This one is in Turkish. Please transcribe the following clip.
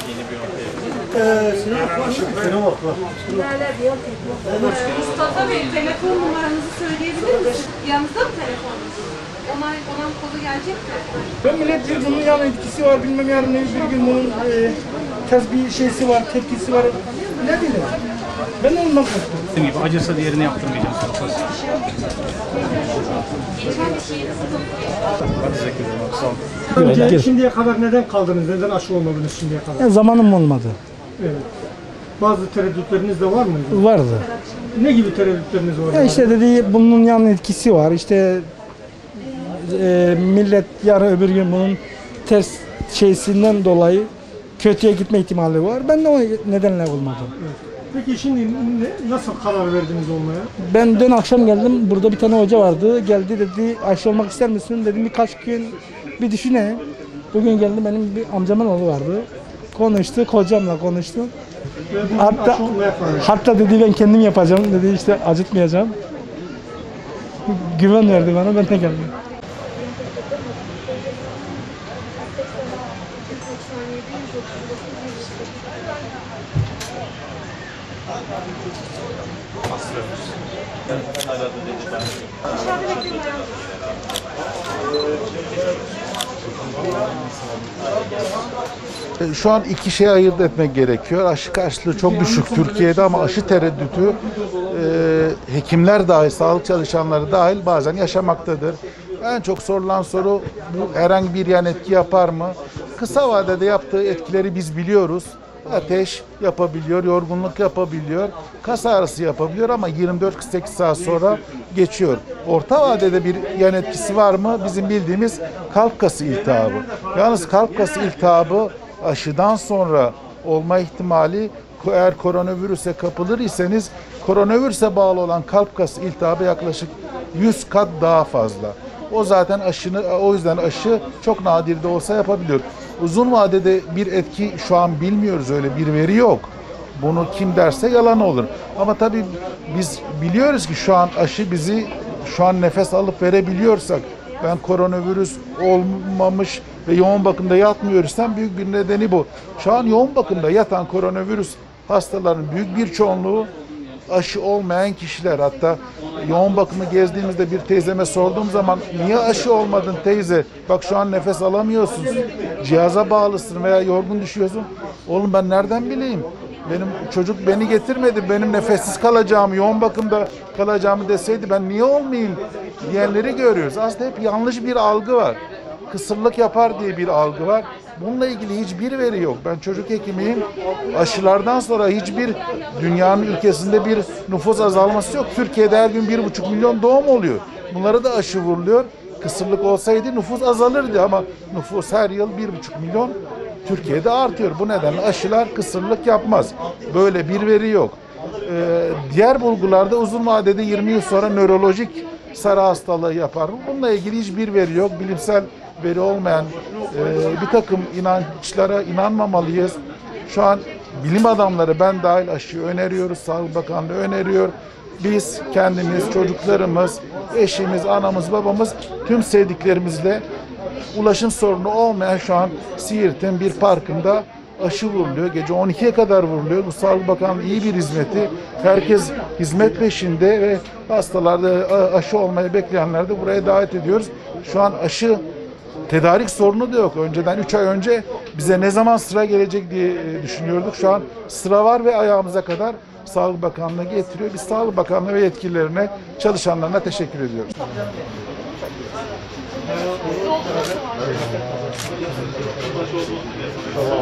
Yeni bir ortaya. Mustafa Bey, telefon numaranızı söyleyebilir misiniz? Yanınızda mı telefonunuz? Ondan kodu gelecek mi? Ben millet diyor bunun yan etkisi var, bilmem yarın bir gün bunun ters bir şeysi var, tepkisi var. Ne bileyim. Ben ondan korkuyorum. Dediğim gibi acırsa diğerini yaptırmayacağım. Hadi teşekkür ederim. Sağ olun. Önce şimdiye kadar neden kaldınız? Neden aşı olmadınız şimdiye kadar? Zamanım olmadı. Evet. Bazı tereddütleriniz de var mıydı? Vardı. Ne gibi tereddütleriniz var? Ya işte dediği bunun yan etkisi var. İşte millet yarın öbür gün bunun ters şeysinden dolayı kötüye gitme ihtimali var. Ben de o nedenle olmadım. Evet. Peki şimdi nasıl karar verdiniz olmaya? Ben dün akşam geldim. Burada bir tane hoca vardı. Geldi dedi aşı olmak ister misin? Dedim birkaç gün bir düşüneyim. Bugün geldim benim bir amcamın oğlu vardı. Konuştuk, hocamla konuştum. Hatta dedi ben kendim yapacağım. Dedi işte acıtmayacağım. Güven verdi bana, ben de geldim. Şu an iki şeye ayırt etmek gerekiyor. Aşı karşılığı çok düşük Türkiye'de ama aşı tereddütü hekimler dahil, sağlık çalışanları dahil bazen yaşamaktadır. En çok sorulan soru bu herhangi bir yan etki yapar mı? Kısa vadede yaptığı etkileri biz biliyoruz. Ateş yapabiliyor, yorgunluk yapabiliyor, kas ağrısı yapabiliyor ama 24-48 saat sonra geçiyor. Orta vadede bir yan etkisi var mı? Bizim bildiğimiz kalp kası iltihabı. Yalnız kalp kası iltihabı aşıdan sonra olma ihtimali, eğer koronavirüse kapılır iseniz koronavirüse bağlı olan kalp kası iltihabı yaklaşık 100 kat daha fazla. O yüzden aşı çok nadir de olsa yapabiliyor. Uzun vadede bir etki şu an bilmiyoruz, öyle bir veri yok. Bunu kim derse yalan olur. Ama tabii biz biliyoruz ki şu an aşı bizi şu an nefes alıp verebiliyorsak, ben koronavirüs olmamış ve yoğun bakımda yatmıyorsam büyük bir nedeni bu. Şu an yoğun bakımda yatan koronavirüs hastalarının büyük bir çoğunluğu aşı olmayan kişiler. Hatta yoğun bakımı gezdiğimizde bir teyzeme sorduğum zaman niye aşı olmadın teyze? Bak şu an nefes alamıyorsun, cihaza bağlısın veya yorgun düşüyorsun. Oğlum ben nereden bileyim? Benim çocuk beni getirmedi, benim nefessiz kalacağımı, yoğun bakımda kalacağımı deseydi ben niye olmayayım diyenleri görüyoruz. Aslında hep yanlış bir algı var. Kısırlık yapar diye bir algı var. Bununla ilgili hiçbir veri yok. Ben çocuk hekimiyim. Aşılardan sonra hiçbir dünyanın ülkesinde bir nüfus azalması yok. Türkiye'de her gün 1,5 milyon doğum oluyor. Bunlara da aşı vuruluyor. Kısırlık olsaydı nüfus azalırdı ama nüfus her yıl 1,5 milyon Türkiye'de artıyor. Bu nedenle aşılar kısırlık yapmaz. Böyle bir veri yok. Diğer bulgularda uzun vadede 20 yıl sonra nörolojik sarı hastalığı yapar. Bununla ilgili hiçbir veri yok. Bilimsel veri olmayan bir takım inançlara inanmamalıyız. Şu an bilim adamları, ben dahil, aşıyı öneriyoruz. Sağlık Bakanlığı öneriyor. Biz kendimiz, çocuklarımız, eşimiz, anamız, babamız, tüm sevdiklerimizle ulaşım sorunu olmayan şu an Siirt'in bir parkında aşı vuruluyor. Gece 12'ye kadar vuruluyor. Bu Sağlık Bakanlığı iyi bir hizmeti. Herkes hizmet peşinde ve hastalarda aşı olmayı bekleyenler de buraya davet ediyoruz. Şu an aşı tedarik sorunu da yok. Önceden 3 ay önce bize ne zaman sıra gelecek diye düşünüyorduk. Şu an sıra var ve ayağımıza kadar Sağlık Bakanlığı getiriyor. Biz Sağlık Bakanlığı ve yetkililerine, çalışanlarına teşekkür ediyoruz. Allah'ım